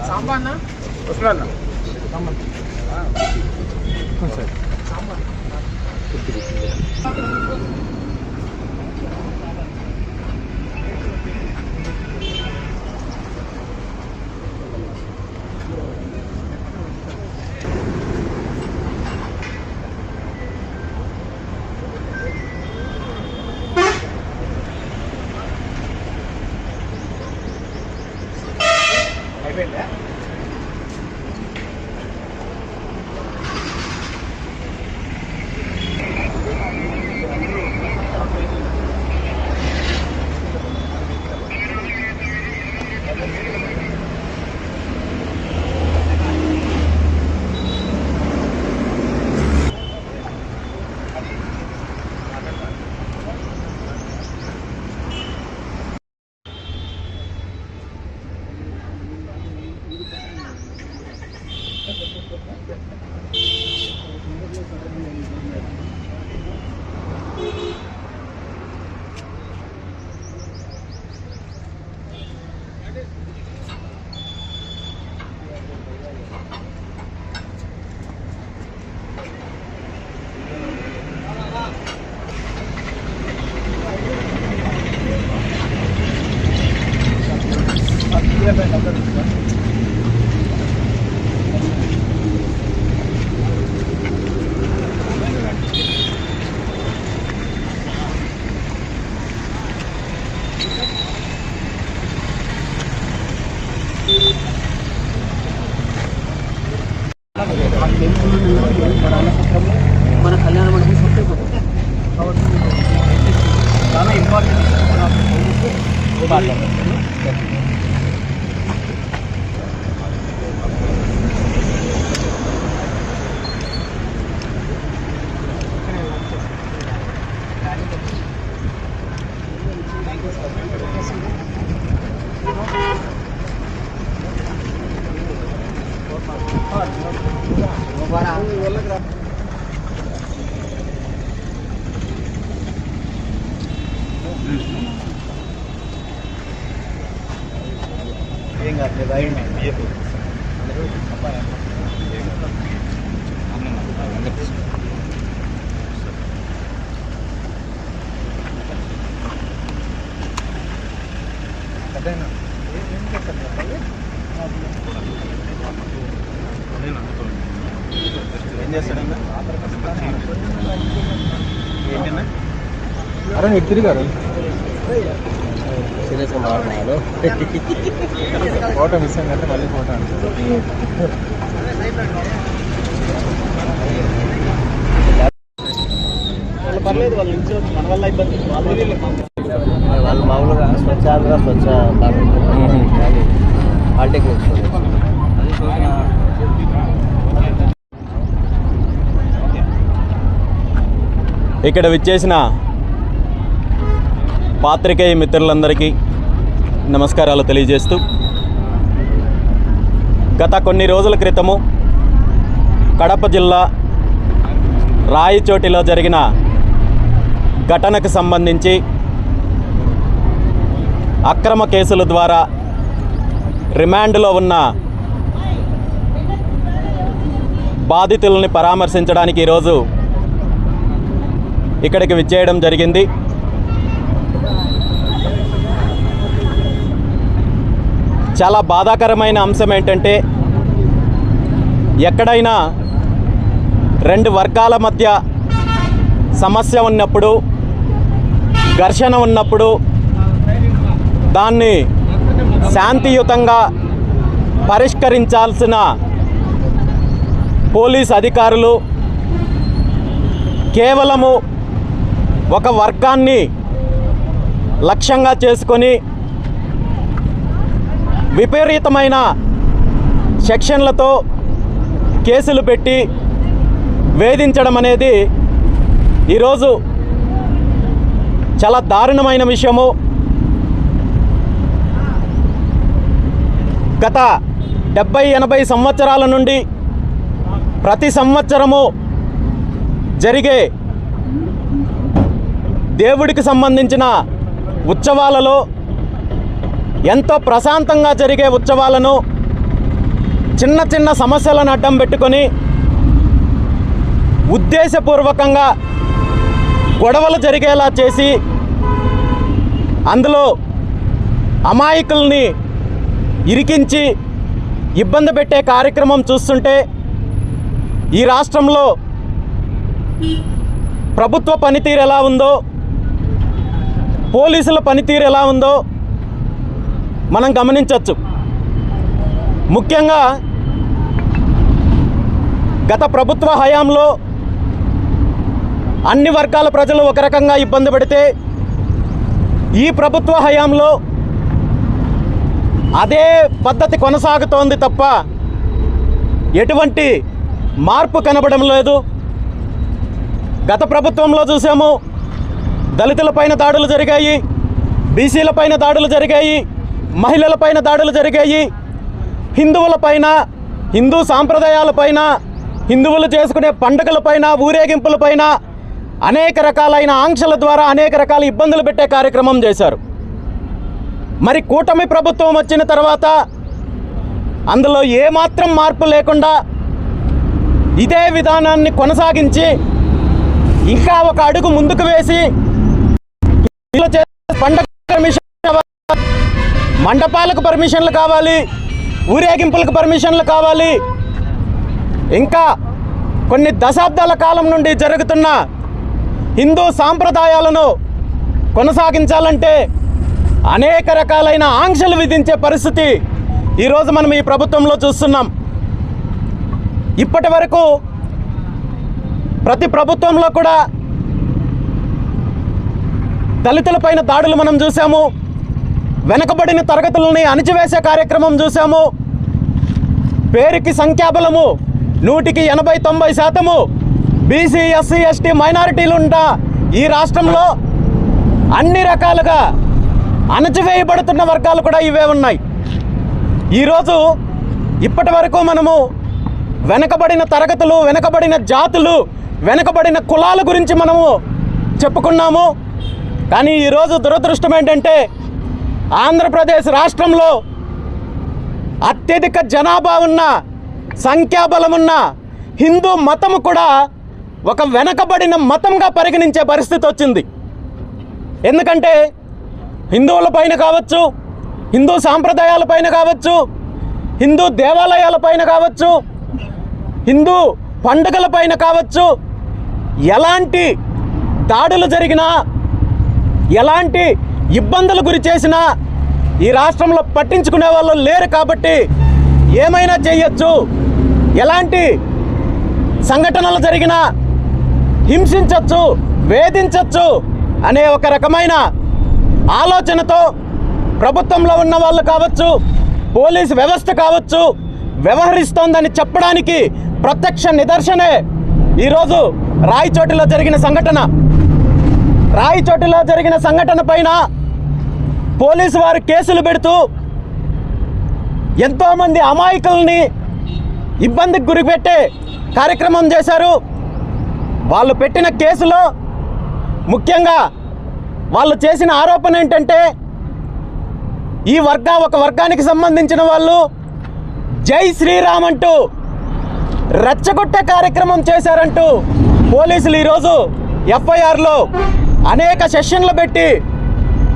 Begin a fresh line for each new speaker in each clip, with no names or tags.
సాంబార్ వస్తున్నా అయిపోయిందా? మన కళ్యాణ మండపం చాలా ఇంపార్టెంట్. ఏం కాదు రైడ్ ఏం చేస్తాడన్నా? ఏంటన్నా? అరే మీరు తిరిగారు సీరియస్గా మాట్లాడారు. ఫోటో మిస్ అయిందంటే మళ్ళీ ఫోటో అంటే పర్లేదు. వాళ్ళు నుంచి మన వల్ల ఇబ్బంది. వాళ్ళు మామూలుగా స్వచ్ఛాంధ్ర స్వచ్ఛ పాలిటెక్నిక్స్
ఇక్కడ విచ్చేసిన పాత్రికేయ మిత్రులందరికీ నమస్కారాలు తెలియజేస్తూ, గత కొన్ని రోజుల క్రితము కడప జిల్లా రాయచోటిలో జరిగిన ఘటనకు సంబంధించి అక్రమ కేసుల ద్వారా రిమాండ్లో ఉన్న బాధితులని పరామర్శించడానికి ఈరోజు ఇక్కడికి విచ్చేయడం జరిగింది. చాలా బాధాకరమైన అంశం ఏంటంటే, ఎక్కడైనా రెండు వర్గాల మధ్య సమస్య ఉన్నప్పుడు, ఘర్షణ ఉన్నప్పుడు దాన్ని శాంతియుతంగా పరిష్కరించాల్సిన పోలీస్ అధికారులు కేవలము ఒక వర్గాన్ని లక్ష్యంగా చేసుకొని విపరీతమైన సెక్షన్లతో కేసులు పెట్టి వేధించడం అనేది ఈరోజు చాలా దారుణమైన విషయము. గత 70-80 సంవత్సరాల నుండి ప్రతి సంవత్సరము జరిగే దేవుడికి సంబంధించిన ఉత్సవాలలో ఎంతో ప్రశాంతంగా జరిగే ఉత్సవాలను చిన్న చిన్న సమస్యలను అడ్డం పెట్టుకొని ఉద్దేశపూర్వకంగా గొడవలు జరిగేలా చేసి అందులో అమాయకుల్ని ఇరికించి ఇబ్బంది పెట్టే కార్యక్రమం చూస్తుంటే ఈ రాష్ట్రంలో ప్రభుత్వ పనితీరు ఎలా ఉందో, పోలీసుల పనితీరు ఎలా ఉందో మనం గమనించవచ్చు. ముఖ్యంగా గత ప్రభుత్వ హయాంలో అన్ని వర్గాల ప్రజలు ఒక రకంగా ఇబ్బంది పడితే ఈ ప్రభుత్వ హయాంలో అదే పద్ధతి కొనసాగుతోంది తప్ప ఎటువంటి మార్పు కనబడడం లేదు. గత ప్రభుత్వంలో చూసాము, దళితులపైన దాడులు జరిగాయి, బీసీలపైన దాడులు జరిగాయి, మహిళలపైన దాడులు జరిగాయి, హిందువులపైన, హిందూ సాంప్రదాయాలపైన, హిందువులు చేసుకునే పండుగలపైన, ఊరేగింపులపైన అనేక రకాలైన ఆంక్షల ద్వారా అనేక రకాల ఇబ్బందులు పెట్టే కార్యక్రమం చేశారు. మరి కూటమి ప్రభుత్వం వచ్చిన తర్వాత అందులో ఏమాత్రం మార్పు లేకుండా ఇదే విధానాన్ని కొనసాగించి ఇంకా ఒక అడుగు ముందుకు వేసి పండుగ పర్మిషన్, మండపాలకు పర్మిషన్లు కావాలి, ఊరేగింపులకు పర్మిషన్లు కావాలి, ఇంకా కొన్ని దశాబ్దాల కాలం నుండి జరుగుతున్న హిందూ సాంప్రదాయాలను కొనసాగించాలంటే అనేక రకాలైన ఆంక్షలు విధించే పరిస్థితి ఈరోజు మనం ఈ ప్రభుత్వంలో చూస్తున్నాం. ఇప్పటి వరకు ప్రతి ప్రభుత్వంలో కూడా దళితులపైన దాడులు మనం చూసాము, వెనకబడిన తరగతులని అణిచివేసే కార్యక్రమం చూసాము. పేరుకి సంఖ్యాబలము 100కి 80-90% బీసీ, ఎస్సీ, ఎస్టీ మైనారిటీలు ఉన్న ఈ రాష్ట్రంలో అన్ని రకాలుగా అణచివేయబడుతున్న వర్గాలు కూడా ఇవే ఉన్నాయి. ఈరోజు ఇప్పటి వరకు మనము వెనకబడిన తరగతులు, వెనకబడిన జాతులు, వెనకబడిన కులాల గురించి మనము చెప్పుకున్నాము. కానీ ఈరోజు దురదృష్టం ఏంటంటే ఆంధ్రప్రదేశ్ రాష్ట్రంలో అత్యధిక జనాభా ఉన్న, సంఖ్యాబలం ఉన్న హిందూ మతము కూడా ఒక వెనకబడిన మతంగా పరిగణించే పరిస్థితి వచ్చింది. ఎందుకంటే హిందువులపైన కావచ్చు, హిందూ సాంప్రదాయాలపైన కావచ్చు, హిందూ దేవాలయాలపైన కావచ్చు, హిందూ పండుగలపైన కావచ్చు, ఎలాంటి దాడులు జరిగినా, ఎలాంటి ఇబ్బందులు గురి చేసినా ఈ రాష్ట్రంలో పట్టించుకునే వాళ్ళు లేరు. కాబట్టి ఏమైనా చేయొచ్చు, ఎలాంటి సంఘటనలు జరిగినా హింసించవచ్చు, వేధించవచ్చు అనే ఒక రకమైన ఆలోచనతో ప్రభుత్వంలో ఉన్న వాళ్ళు కావచ్చు, పోలీసు వ్యవస్థ కావచ్చు వ్యవహరిస్తోందని చెప్పడానికి ప్రత్యక్ష నిదర్శనే ఈరోజు రాయచోటిలో జరిగిన సంఘటన. రాయచోటిలో జరిగిన సంఘటన పైన పోలీసు వారు కేసులు పెడుతూ ఎంతోమంది అమాయకుల్ని ఇబ్బందికి గురిపెట్టే కార్యక్రమం చేశారు. వాళ్ళు పెట్టిన కేసులో ముఖ్యంగా వాళ్ళు చేసిన ఆరోపణ ఏంటంటే ఒక వర్గానికి సంబంధించిన వాళ్ళు జై శ్రీరామ్ అంటూ రెచ్చగొట్టే కార్యక్రమం చేశారంటూ పోలీసులు ఈరోజు ఎఫ్ఐఆర్లో అనేక సెషన్లు పెట్టి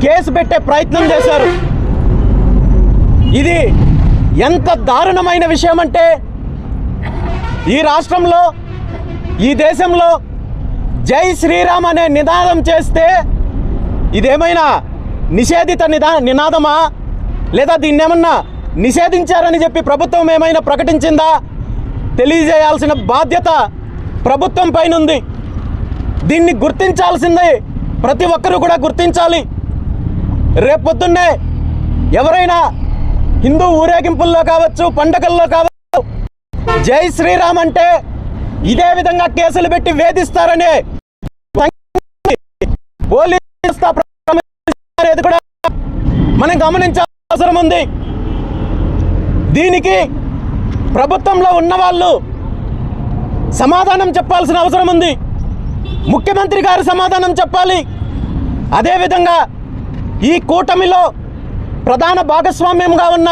కేసు పెట్టే ప్రయత్నం చేశారు. ఇది ఎంత దారుణమైన విషయం అంటే ఈ రాష్ట్రంలో, ఈ దేశంలో జై శ్రీరామ్ అనే నినాదం చేస్తే ఇదేమైనా నిషేధిత నినాదమా, లేదా దీన్ని ఏమన్నా నిషేధించారని చెప్పి ప్రభుత్వం ఏమైనా ప్రకటించిందా? తెలియజేయాల్సిన బాధ్యత ప్రభుత్వం పైన ఉంది. దీన్ని గుర్తించాల్సిందే, ప్రతి ఒక్కరూ కూడా గుర్తించాలి. రేపొద్దున్నే ఎవరైనా హిందూ ఊరేగింపుల్లో కావచ్చు, పండగల్లో కావచ్చు, జై శ్రీరామ్ అంటే ఇదే విధంగా కేసులు పెట్టి వేధిస్తారనే పోలీసు అనేది కూడా మనం గమనించాల్సిన అవసరం ఉంది. దీనికి ప్రభుత్వంలో ఉన్న వాళ్ళు సమాధానం చెప్పాల్సిన అవసరం ఉంది. ముఖ్యమంత్రి గారు సమాధానం చెప్పాలి. అదేవిధంగా ఈ కూటమిలో ప్రధాన భాగస్వామ్యంగా ఉన్న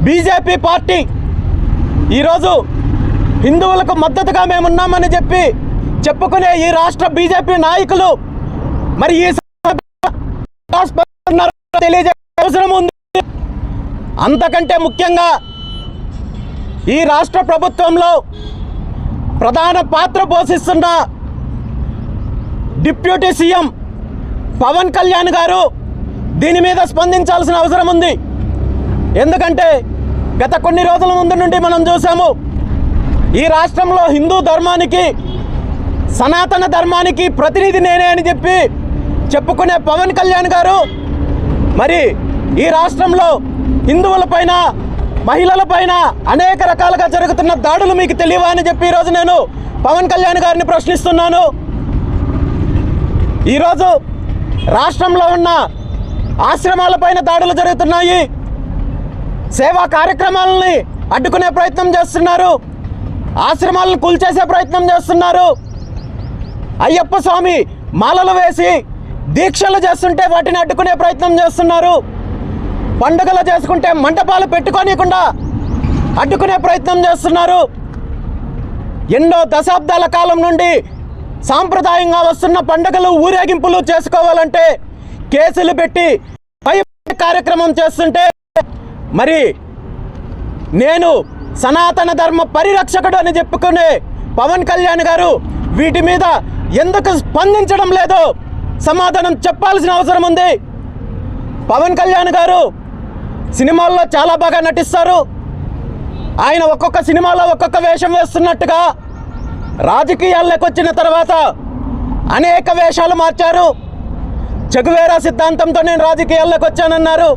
బీజేపీ పార్టీ ఈరోజు హిందువులకు మద్దతుగా మేమున్నామని చెప్పుకునే ఈ రాష్ట్ర బీజేపీ నాయకులు మరి ఈ తెలియజేసే అవసరం ఉంది. అంతకంటే ముఖ్యంగా ఈ రాష్ట్ర ప్రభుత్వంలో ప్రధాన పాత్ర పోషిస్తున్న డిప్యూటీ సీఎం పవన్ కళ్యాణ్ గారు దీని మీద స్పందించాల్సిన అవసరం ఉంది. ఎందుకంటే గత కొన్ని రోజుల ముందు నుండి మనం చూసాము, ఈ రాష్ట్రంలో హిందూ ధర్మానికి, సనాతన ధర్మానికి ప్రతినిధి నేనే అని చెప్పుకునే పవన్ కళ్యాణ్ గారు మరి ఈ రాష్ట్రంలో హిందువులపైన, మహిళలపైన అనేక రకాలుగా జరుగుతున్న దాడులు మీకు తెలియవా అని ఈరోజు నేను పవన్ కళ్యాణ్ గారిని ప్రశ్నిస్తున్నాను. ఈరోజు రాష్ట్రంలో ఉన్న ఆశ్రమాలపైన దాడులు జరుగుతున్నాయి. సేవా కార్యక్రమాలని అడ్డుకునే ప్రయత్నం చేస్తున్నారు. ఆశ్రమాలను కూల్చేసే ప్రయత్నం చేస్తున్నారు. అయ్యప్ప స్వామి మాలలు వేసి దీక్షలు చేస్తుంటే వాటిని అడ్డుకునే ప్రయత్నం చేస్తున్నారు. పండుగలు చేసుకుంటే మంటపాలు పెట్టుకోనికుండా అడ్డుకునే ప్రయత్నం చేస్తున్నారు. ఎన్నో దశాబ్దాల కాలం నుండి సాంప్రదాయంగా వస్తున్న పండుగలు, ఊరేగింపులు చేసుకోవాలంటే కేసులు పెట్టి కార్యక్రమం చేస్తుంటే మరి నేను సనాతన ధర్మ పరిరక్షకుడు అని చెప్పుకునే పవన్ కళ్యాణ్ గారు వీటి మీద ఎందుకు స్పందించడం లేదో సమాధానం చెప్పాల్సిన అవసరం ఉంది. పవన్ కళ్యాణ్ గారు సినిమాల్లో చాలా బాగా నటిస్తారు. ఆయన ఒక్కొక్క సినిమాలో ఒక్కొక్క వేషం వేస్తున్నట్టుగా రాజకీయాల్లోకి వచ్చిన తర్వాత అనేక వేషాలు మార్చారు. చెగువేరా సిద్ధాంతంతో నేను రాజకీయాల్లోకి వచ్చానన్నారు.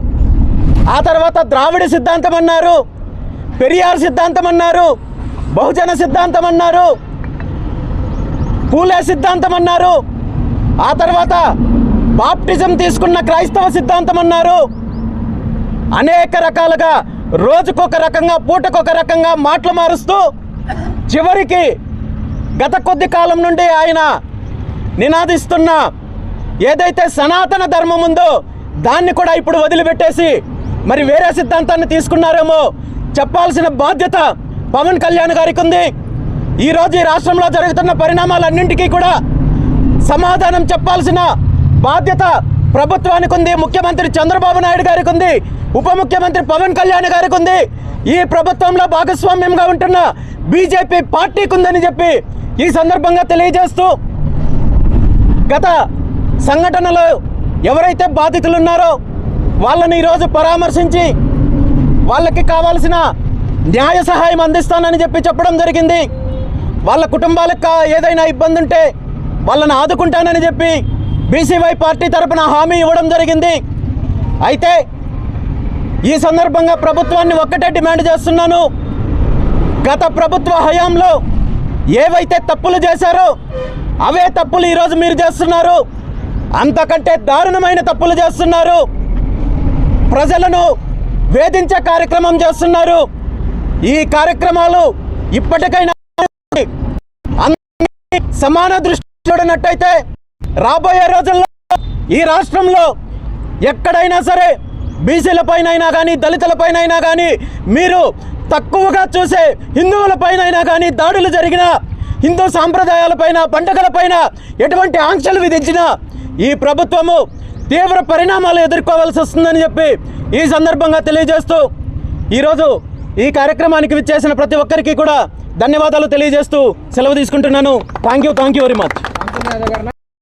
ఆ తర్వాత ద్రావిడ సిద్ధాంతం అన్నారు, పెరియార్ సిద్ధాంతం అన్నారు, బహుజన సిద్ధాంతం అన్నారు, పూలే సిద్ధాంతం అన్నారు. ఆ తర్వాత బాప్టిజం తీసుకున్న క్రైస్తవ సిద్ధాంతం అన్నారు. అనేక రకాలుగా రోజుకొక రకంగా, పూటకొక రకంగా మాటలు మారుస్తూ చివరికి గత కొద్ది కాలం నుండి ఆయన నినాదిస్తున్న ఏదైతే సనాతన ధర్మం ఉందో దాన్ని కూడా ఇప్పుడు వదిలిపెట్టేసి మరి వేరే సిద్ధాంతాన్ని తీసుకున్నారేమో చెప్పాల్సిన బాధ్యత పవన్ కళ్యాణ్ గారికి ఉంది. ఈరోజు ఈ రాష్ట్రంలో జరుగుతున్న పరిణామాలన్నింటికీ కూడా సమాధానం చెప్పాల్సిన బాధ్యత ప్రభుత్వానికి ఉంది. ముఖ్యమంత్రి చంద్రబాబు నాయుడు గారికి ఉంది. ఉప ముఖ్యమంత్రి పవన్ కళ్యాణ్ గారికి ఉంది. ఈ ప్రభుత్వంలో భాగస్వామ్యంగా ఉంటున్న బీజేపీ పార్టీకి ఉందని ఈ సందర్భంగా తెలియజేస్తూ, గత సంఘటనలో ఎవరైతే బాధితులు ఉన్నారో వాళ్ళని ఈరోజు పరామర్శించి వాళ్ళకి కావాల్సిన న్యాయ సహాయం అందిస్తానని చెప్పడం జరిగింది. వాళ్ళ కుటుంబాలకు ఏదైనా ఇబ్బంది ఉంటే వాళ్ళని ఆదుకుంటానని బీసీవై పార్టీ తరపున హామీ ఇవ్వడం జరిగింది. అయితే ఈ సందర్భంగా ప్రభుత్వాన్ని ఒక్కటే డిమాండ్ చేస్తున్నాను. గత ప్రభుత్వ హయాంలో ఏవైతే తప్పులు చేశారో అవే తప్పులు ఈరోజు మీరు చేస్తున్నారు. అంతకంటే దారుణమైన తప్పులు చేస్తున్నారు. ప్రజలను వేధించే కార్యక్రమం చేస్తున్నారు. ఈ కార్యక్రమాలు ఇప్పటికైనా సమాన దృష్టి చూడనట్టయితే రాబోయే రోజుల్లో ఈ రాష్ట్రంలో ఎక్కడైనా సరే బీసీలపైనైనా కానీ, దళితులపైనైనా కానీ, మీరు తక్కువగా చూసే హిందువులపైనైనా కానీ దాడులు జరిగిన, హిందూ సాంప్రదాయాలపైన, పండుగలపైన ఎటువంటి ఆంక్షలు విధించినా ఈ ప్రభుత్వము తీవ్ర పరిణామాలు ఎదుర్కోవాల్సి వస్తుందని ఈ సందర్భంగా తెలియజేస్తూ ఈరోజు ఈ కార్యక్రమానికి విచ్చేసిన ప్రతి ఒక్కరికి కూడా ధన్యవాదాలు తెలియజేస్తూ సెలవు తీసుకుంటున్నాను. Thank you very much.